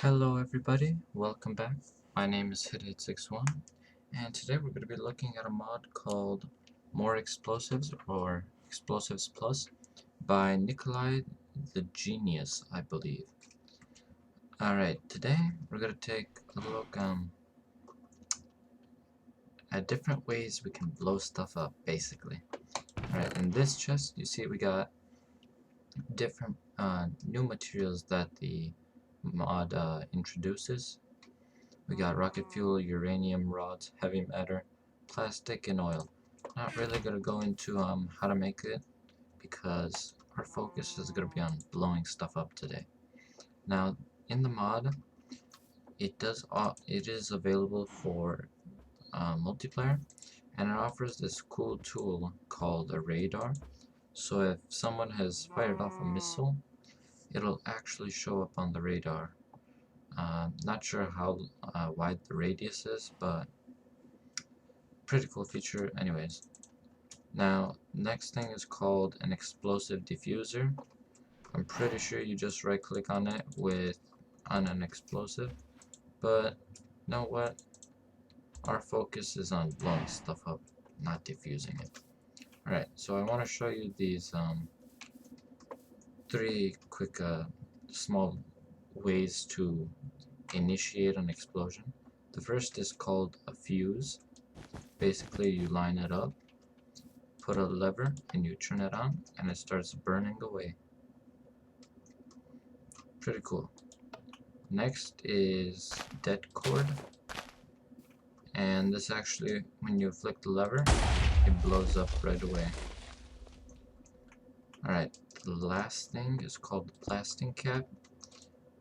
Hello everybody, welcome back. My name is Hit861 and today we're going to be looking at a mod called More Explosives or Explosives Plus by Nikolai the Genius, I believe. Alright, today we're going to take a look at different ways we can blow stuff up, basically. Alright, in this chest you see we got different new materials that the mod introduces. We got rocket fuel, uranium rods, heavy matter, plastic, and oil. Not really gonna go into how to make it because our focus is gonna be on blowing stuff up today. Now, in the mod, it is available for multiplayer, and it offers this cool tool called a radar. So if someone has fired off a missile, it'll actually show up on the radar. Not sure how wide the radius is, but pretty cool feature anyways. Now, next thing is called an explosive diffuser. I'm pretty sure you just right click on it on an explosive, but you know what? Our focus is on blowing stuff up, not diffusing it. Alright, so I want to show you these three quick small ways to initiate an explosion. The first is called a fuse. Basically, you line it up, put a lever, and you turn it on, and it starts burning away. Pretty cool. Next is dead cord, and this actually, when you flick the lever, it blows up right away. Alright, the last thing is called the blasting cap.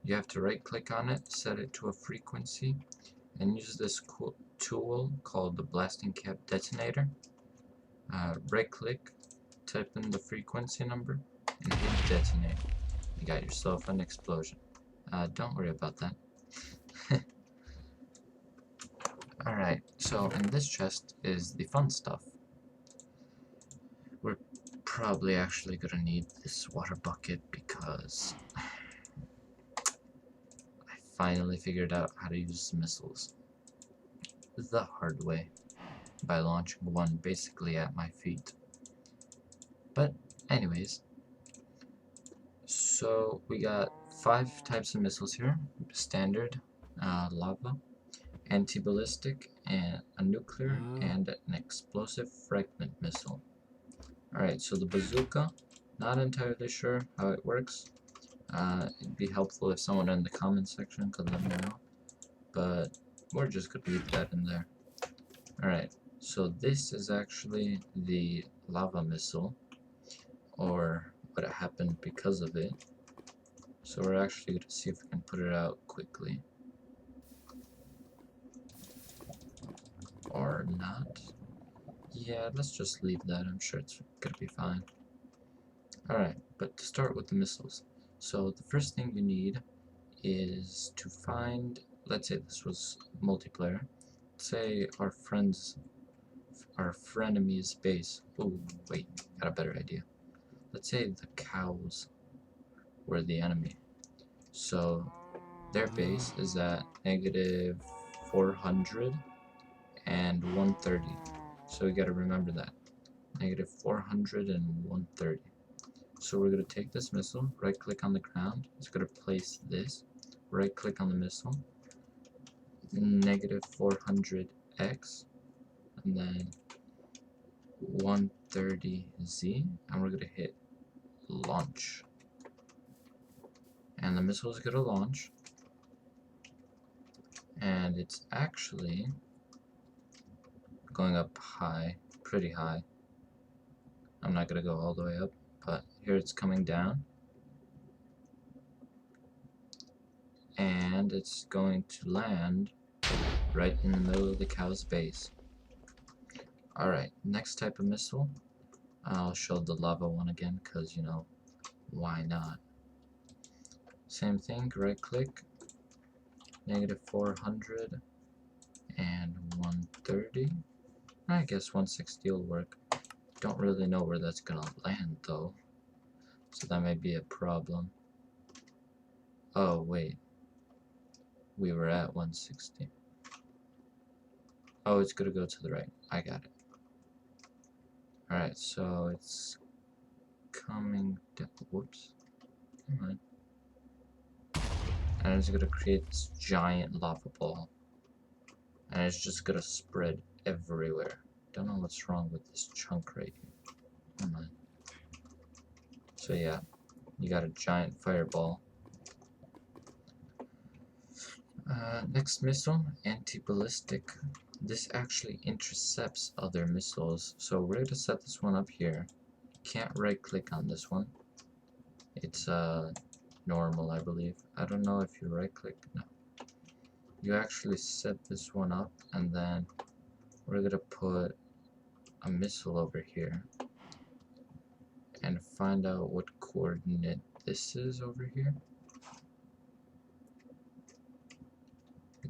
You have to right click on it, set it to a frequency, and use this cool tool called the blasting cap detonator. Right click, type in the frequency number, and hit detonate. You got yourself an explosion. Don't worry about that. Alright, so in this chest is the fun stuff. We're probably actually gonna need this water bucket because I finally figured out how to use missiles the hard way by launching one basically at my feet. But anyways, so we got 5 types of missiles here. Standard, lava, anti-ballistic, and a nuclear, and an explosive fragment missile. Alright, so the bazooka, not entirely sure how it works. It'd be helpful if someone in the comment section could let me know, but we're just gonna leave that in there. Alright, so this is actually the lava missile, or what happened because of it. So we're actually gonna see if we can put it out quickly. Or not. Yeah, let's just leave that. I'm sure it's gonna be fine. Alright, but to start with the missiles. So the first thing you need is to find, let's say this was multiplayer. Let's say our frenemy's base. Oh, wait, got a better idea. Let's say the cows were the enemy. So their base is at negative 400 and 130. So we gotta remember that. Negative 400 and 130. So we're going to take this missile, right click on the ground, it's going to place this, right click on the missile, negative 400x, and then 130z, and we're going to hit launch. And the missile is going to launch, and it's actually going up high, pretty high. I'm not going to go all the way up, but here it's coming down. And it's going to land right in the middle of the cow's base. Alright, next type of missile. I'll show the lava one again because, you know, why not? Same thing, right click, negative 400 and 130. I guess 160 will work. Don't really know where that's gonna land though, so that may be a problem. Oh, wait. we were at 160. Oh, it's gonna go to the right. I got it. Alright, so it's coming down. Whoops. Come on. And it's gonna create this giant lava ball. And it's just gonna spread everywhere. Don't know what's wrong with this chunk right here. Come on. So yeah, you got a giant fireball. Next missile, Anti-Ballistic. This actually intercepts other missiles. So we're gonna set this one up here. Can't right click on this one. It's normal, I believe. I don't know if you right click. No. You actually set this one up, and then we're gonna put a missile over here and find out what coordinate this is over here.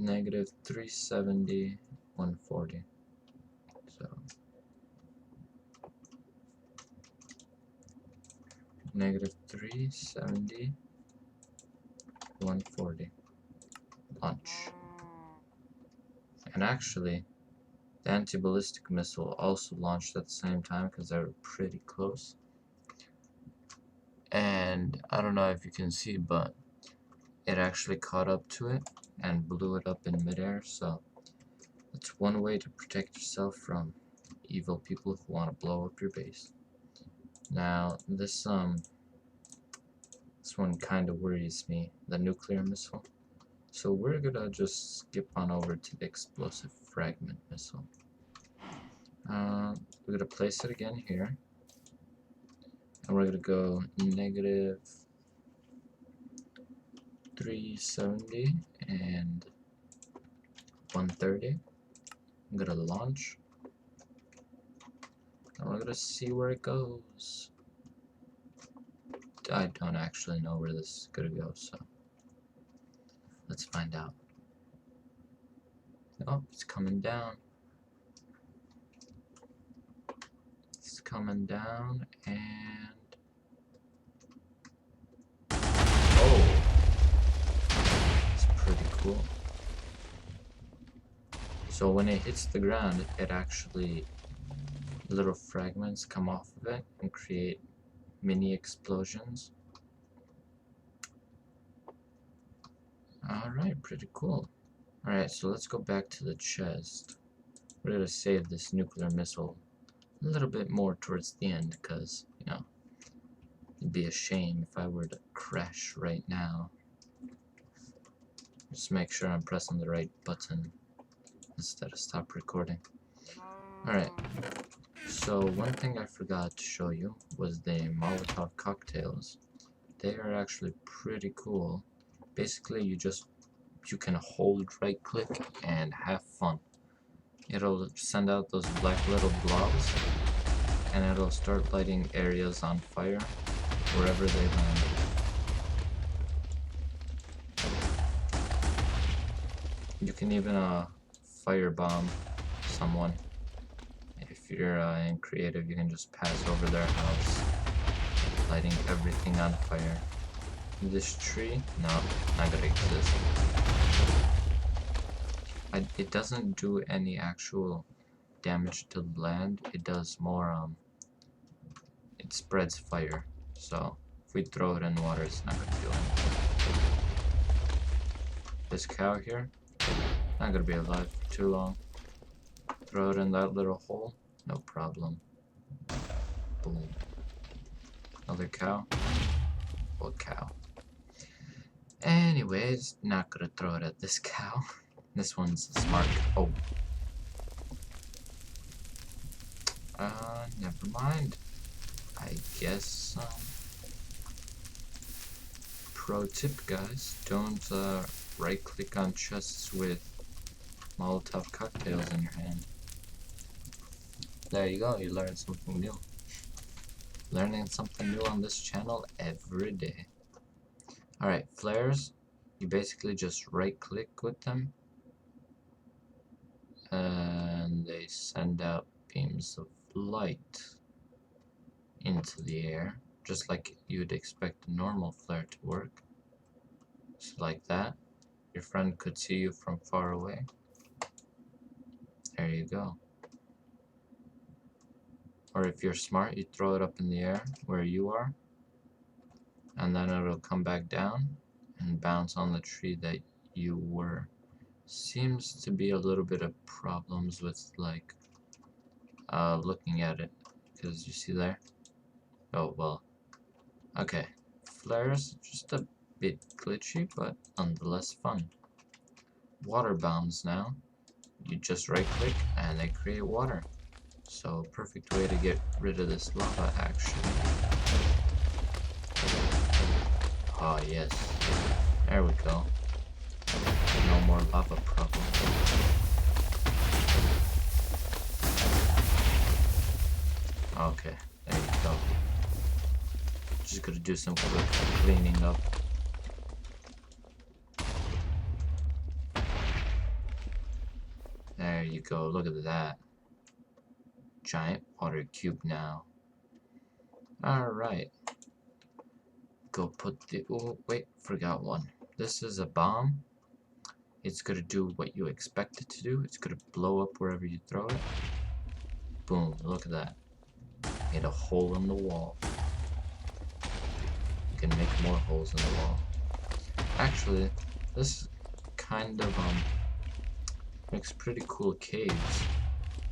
Negative 370, 140. So negative 370, 140. Launch. And actually, the anti-ballistic missile also launched at the same time because they were pretty close. And I don't know if you can see, but it actually caught up to it and blew it up in midair. So that's one way to protect yourself from evil people who want to blow up your base. Now this one kind of worries me, the nuclear missile. So we're gonna just skip on over to the explosive fragment missile. We're gonna place it again here, and we're gonna go negative 370 and 130. I'm gonna launch, and we're gonna see where it goes. I don't actually know where this is gonna go, so let's find out. Oh, it's coming down. It's coming down, and oh, it's pretty cool. So when it hits the ground, it actually, little fragments come off of it and create mini explosions. Alright, pretty cool. Alright, so let's go back to the chest. We're gonna save this nuclear missile a little bit more towards the end, because, you know, it'd be a shame if I were to crash right now. Just make sure I'm pressing the right button instead of stop recording. Alright, so one thing I forgot to show you was the Molotov Cocktails. They are actually pretty cool. Basically, you can hold right click and have fun. It'll send out those black little blobs, and it'll start lighting areas on fire wherever they land. You can even firebomb someone. If you're in creative, you can just pass over their house, lighting everything on fire. This tree? No, not gonna exist. It doesn't do any actual damage to the land. It does more, it spreads fire. So, if we throw it in water, it's not gonna do anything. This cow here, not gonna be alive for too long. Throw it in that little hole, no problem. Boom. Another cow. What cow? Anyways, not gonna throw it at this cow. This one's smart. Oh. Never mind. I guess, pro tip, guys, don't, right click on chests with Molotov cocktails in your hand. There you go, you learned something new. Learning something new on this channel every day. Alright, flares, you basically just right click with them, and they send out beams of light into the air, just like you'd expect a normal flare to work. So like that. your friend could see you from far away. There you go. Or if you're smart, you throw it up in the air where you are, and then it'll come back down and bounce on the tree that you were. Seems to be a little bit of problems with like looking at it, because you see there. Oh well. Okay. Flares just a bit glitchy, but nonetheless fun. Water bombs now. You just right click and they create water. So perfect way to get rid of this lava actually. Oh yes. There we go. No more lava problem. Okay, there you go. Just gonna do some quick cleaning up. There you go, look at that. Giant water cube now. Alright. Go put the... oh, wait, forgot one. This is a bomb. It's gonna do what you expect it to do. It's gonna blow up wherever you throw it. Boom, look at that. Made a hole in the wall. You can make more holes in the wall. Actually, this kind of makes pretty cool caves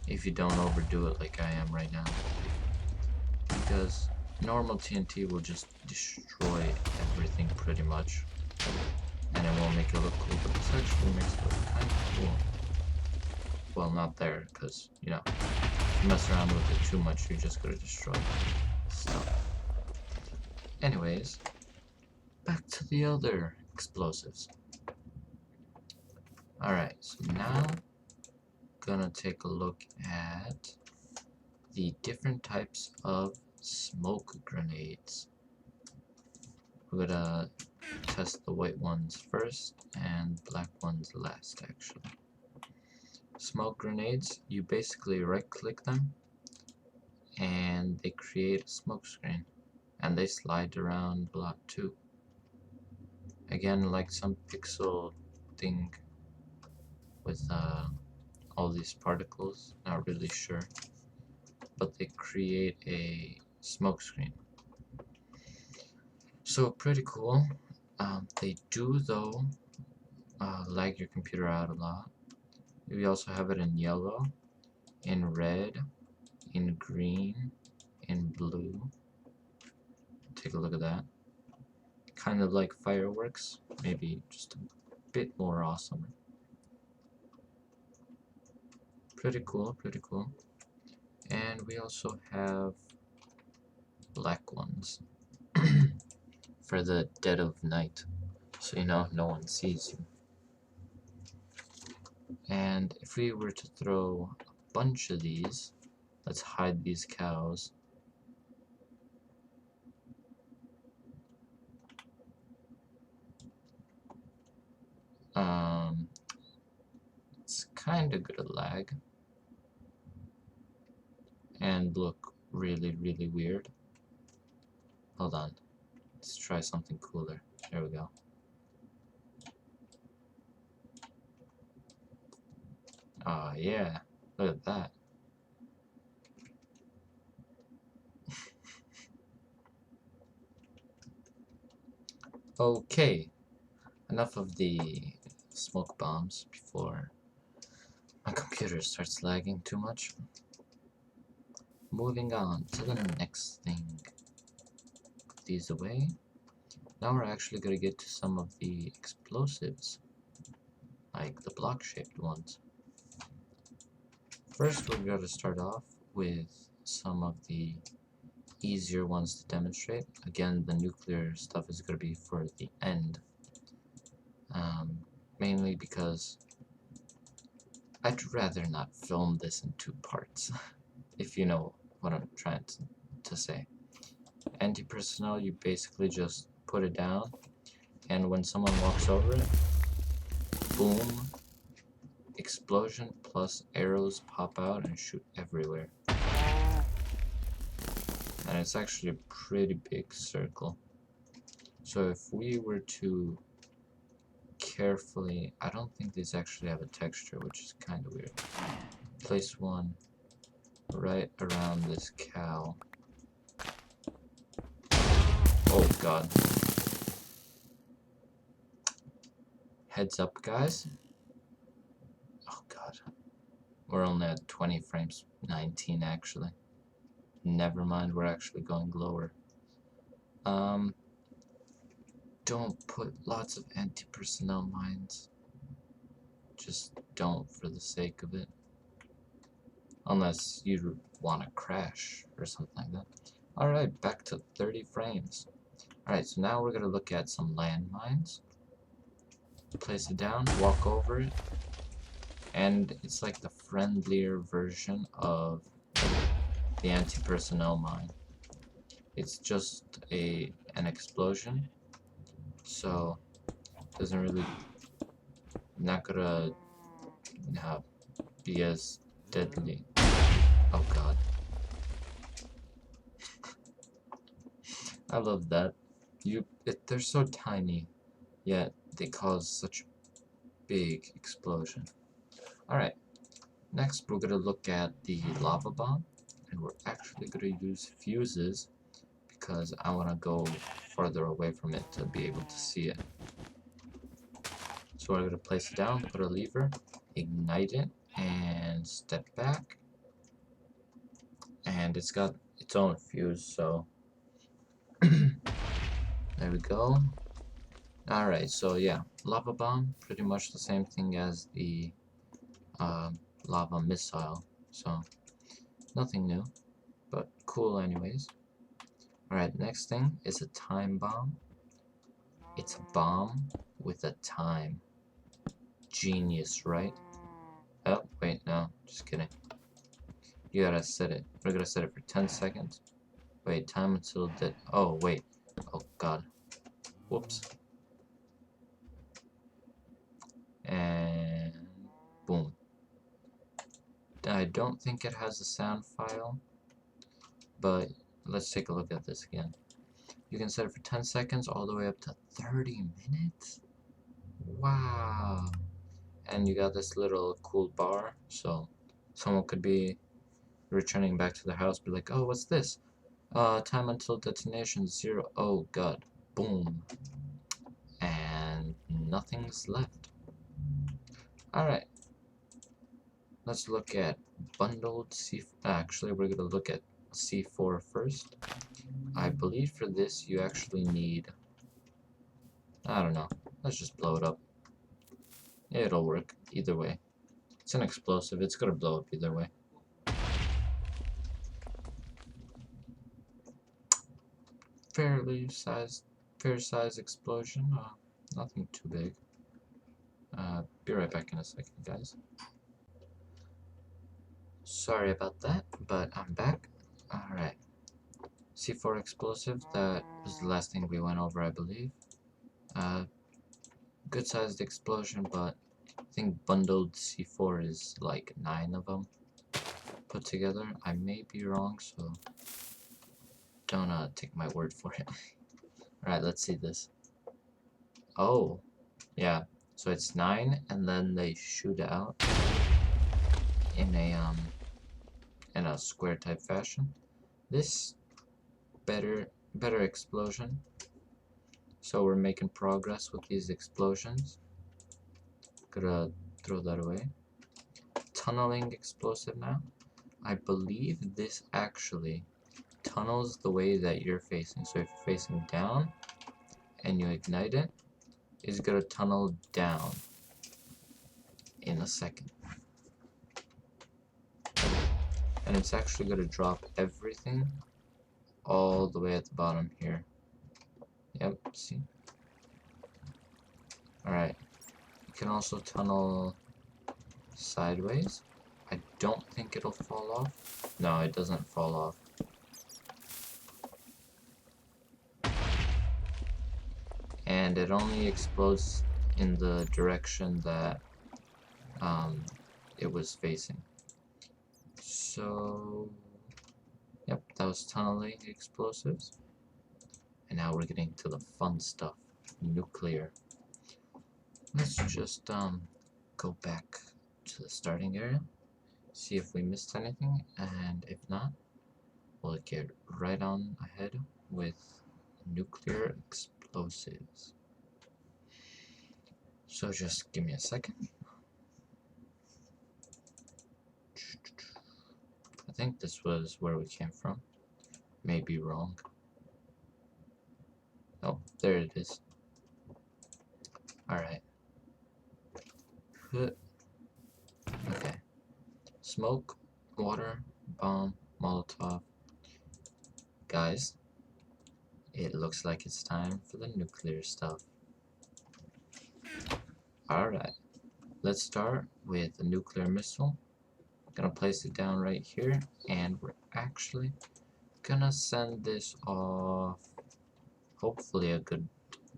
if you don't overdo it like I am right now. Because normal TNT will just destroy everything pretty much. And it won't make it look cool, but this actually makes it look kind of cool. Well, not there, because, you know, if you mess around with it too much, you're just going to destroy stuff. Anyways, back to the other explosives. Alright, so now gonna take a look at the different types of smoke grenades. We're gonna test the white ones first and black ones last actually. Smoke grenades, you basically right click them and they create a smoke screen and they slide around a lot too. Again, like some pixel thing with all these particles, not really sure, but they create a smoke screen. So pretty cool. They do though lag your computer out a lot. We also have it in yellow, in red, in green, in blue. Take a look at that. Kind of like fireworks, maybe just a bit more awesome. Pretty cool, pretty cool. And we also have black ones for the dead of night, so you know no one sees you. And if we were to throw a bunch of these, let's hide these cows. It's kind of gonna lag and look really, really weird. Hold on, let's try something cooler. There we go. Ah, yeah, look at that. Okay, enough of the smoke bombs before my computer starts lagging too much. Moving on to the next thing. Put these away. Now we're actually going to get to some of the explosives, like the block-shaped ones. First, we're going to start off with some of the easier ones to demonstrate. Again, the nuclear stuff is going to be for the end. Mainly because I'd rather not film this in two parts, if you know what I'm trying to say. Anti-personnel, you basically just put it down, and when someone walks over it, boom, explosion plus arrows pop out and shoot everywhere. And it's actually a pretty big circle. So if we were to carefully. I don't think these actually have a texture, which is kind of weird. Place one right around this cow. Oh god. Heads up, guys. Oh god. We're only at 20 frames. 19 actually. Never mind, we're actually going lower. Don't put lots of anti-personnel mines. Just don't for the sake of it. Unless you want to crash or something like that. Alright, back to 30 frames. Alright, so now we're going to look at some landmines. Place it down, walk over it. And it's like the friendlier version of the anti-personnel mine. It's just an explosion. So, doesn't really, not gonna be as deadly. Oh god. I love that. They're so tiny, yet they cause such big explosion. Alright, next we're gonna look at the lava bomb, and we're actually gonna use fuses because I wanna go farther away from it to be able to see it. So we're gonna place it down, put a lever, ignite it, and step back. And it's got its own fuse, so there we go. Alright, so yeah, lava bomb, pretty much the same thing as the lava missile, so nothing new, but cool anyways. Alright, next thing is a time bomb. It's a bomb with a time. Genius, right? Oh, wait, no, just kidding. You gotta set it. We're gonna set it for 10 seconds. Wait, time until dead. Oh, wait. Oh, god. Whoops. And boom. I don't think it has a sound file, but let's take a look at this again. You can set it for 10 seconds all the way up to 30 minutes. Wow. And you got this little cool bar, so someone could be returning back to their house, be like, oh, what's this? Time until detonation 0. Oh god. Boom. And nothing's left. Alright. Let's look at bundled C4. Actually, we're gonna look at C4 first. I believe for this you actually need, I don't know, let's just blow it up. It'll work either way. It's an explosive, it's gonna blow up either way. Fair size explosion, nothing too big. Be right back in a second, guys. Sorry about that, but I'm back. Alright. C4 explosive, that was the last thing we went over, I believe. Good sized explosion, but I think bundled C4 is like 9 of them put together. I may be wrong, so don't take my word for it. Alright, let's see this. Oh, yeah. So it's 9, and then they shoot out in a square type fashion. This better explosion. So we're making progress with these explosions. Gonna throw that away. Tunneling explosive now. I believe this actually tunnels the way that you're facing. So if you're facing down and you ignite it, it's gonna tunnel down in a second. And it's actually gonna drop everything all the way at the bottom here. Yep, see? Alright. You can also tunnel sideways. I don't think it'll fall off. No, it doesn't fall off. And it only explodes in the direction that it was facing. So, yep, that was tunneling explosives. And now we're getting to the fun stuff. Nuclear. let's just go back to the starting area, see if we missed anything, and if not, we'll get right on ahead with nuclear explosives. So just give me a second. I think this was where we came from. May be wrong. Oh, there it is. Alright. Okay. Smoke, water, bomb, Molotov. Guys, it looks like it's time for the nuclear stuff. Alright. Let's start with a nuclear missile. Gonna place it down right here, and we're actually gonna send this off hopefully a good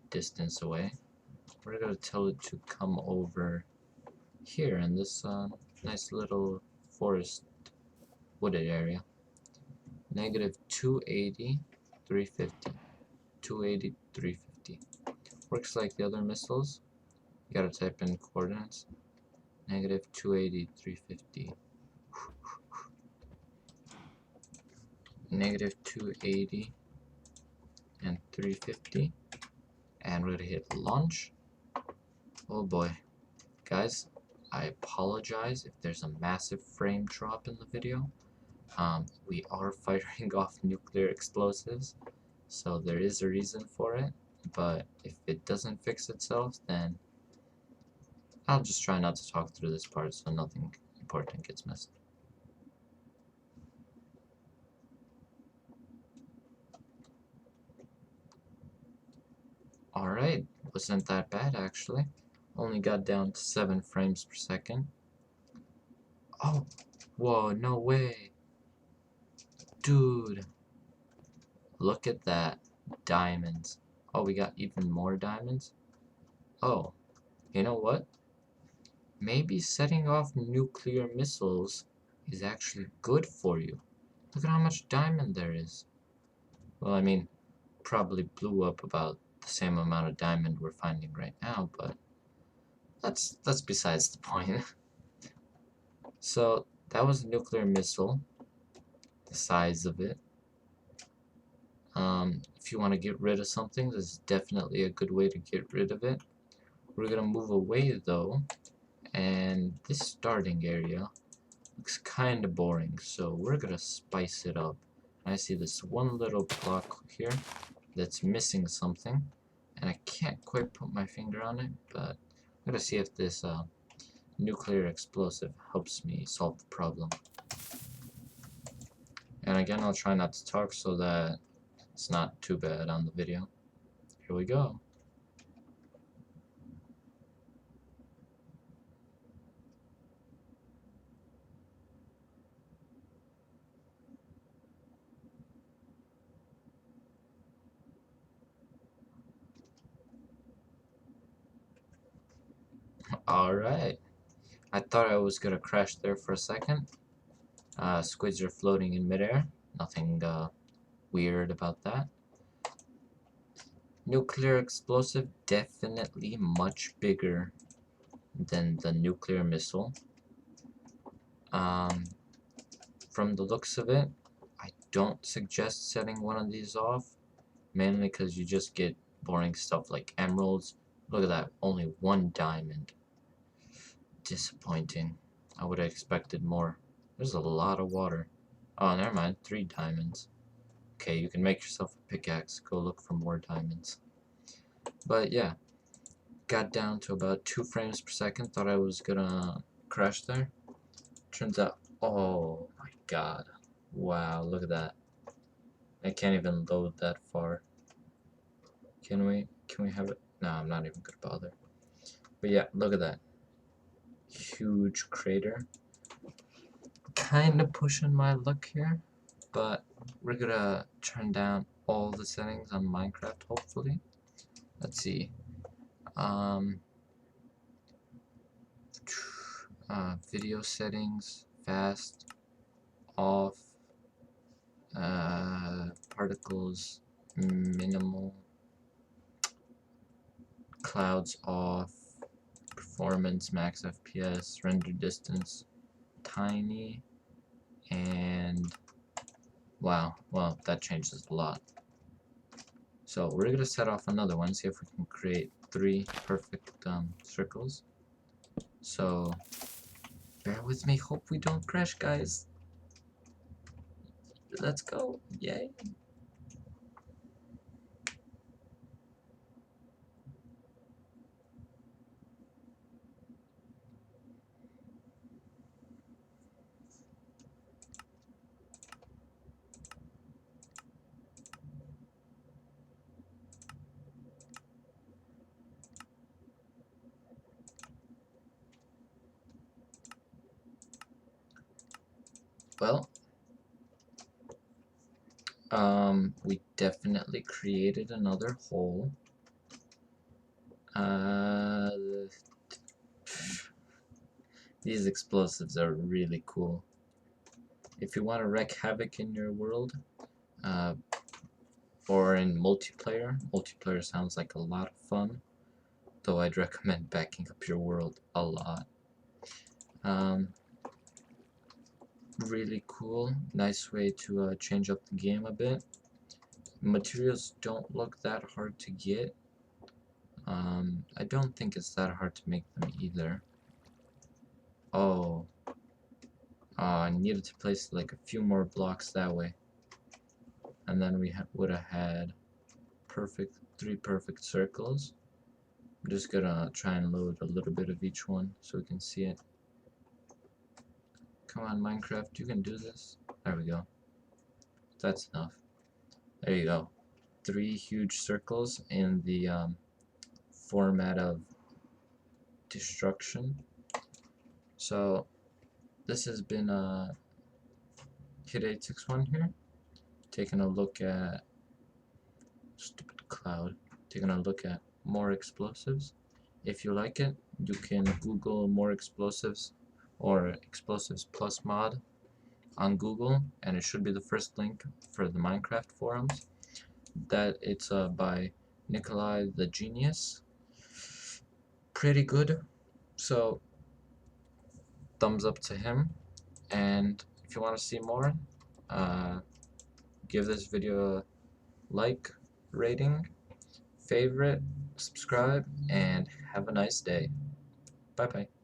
distance away. We're gonna tell it to come over here in this nice little forest wooded area. Negative 280, 350. 280, 350. Works like the other missiles. You gotta type in coordinates. Negative 280, 350. Negative 280 and 350. And we're gonna hit launch. Oh boy. Guys, I apologize if there's a massive frame drop in the video. We are firing off nuclear explosives, so there is a reason for it, but if it doesn't fix itself, then I'll just try not to talk through this part so nothing important gets missed. Alright, wasn't that bad actually. Only got down to 7 frames per second. Oh, whoa, no way. Dude, look at that. Diamonds. Oh, we got even more diamonds? Oh, you know what? Maybe setting off nuclear missiles is actually good for you. Look at how much diamond there is. Well, I mean, probably blew up about the same amount of diamond we're finding right now, but that's besides the point. So, that was a nuclear missile. The size of it. If you want to get rid of something, this is definitely a good way to get rid of it. We're gonna move away though, and this starting area looks kind of boring, so we're gonna spice it up. I see this one little block here that's missing something, and I can't quite put my finger on it, but I'm gonna see if this nuclear explosive helps me solve the problem. And again, I'll try not to talk so that it's not too bad on the video. Here we go. Alright. I thought I was gonna crash there for a second. Squids are floating in midair. Nothing weird about that. Nuclear explosive, definitely much bigger than the nuclear missile. From the looks of it, I don't suggest setting one of these off, mainly because you just get boring stuff like emeralds. Look at that, only 1 diamond. Disappointing. I would have expected more. There's a lot of water. Oh, never mind, 3 diamonds. Okay, you can make yourself a pickaxe. Go look for more diamonds. But yeah, got down to about 2 frames per second. Thought I was gonna crash there. Turns out, oh my god. Wow, look at that. I can't even load that far. Can we have it? No, I'm not even gonna bother. But yeah, look at that. Huge crater. Kinda pushing my luck here, but we're gonna turn down all the settings on Minecraft, hopefully. Let's see. Video settings, fast, off, particles, minimal, clouds off, performance, max FPS, render distance, tiny, and wow, well, that changes a lot. So we're going to set off another one, see if we can create 3 perfect circles. So bear with me, hope we don't crash, guys. Let's go, yay. Well, we definitely created another hole. These explosives are really cool. If you want to wreak havoc in your world, or in multiplayer sounds like a lot of fun, though I'd recommend backing up your world a lot. Really cool, nice way to change up the game a bit. Materials don't look that hard to get. I don't think it's that hard to make them either. Oh, I needed to place like a few more blocks that way, and then we would have had 3 perfect circles. I'm just gonna try and load a little bit of each one so we can see it. Come on, Minecraft, you can do this. There we go. That's enough. There you go. 3 huge circles in the format of destruction. So this has been Kid861 here, taking a look at stupid cloud, taking a look at more explosives. If you like it, you can Google more explosives or explosives plus mod on Google, and it should be the first link for the Minecraft forums. That it's by Nikolai the Genius. Pretty good. So thumbs up to him. And if you want to see more, give this video a like, rating, favorite, subscribe, and have a nice day. Bye bye.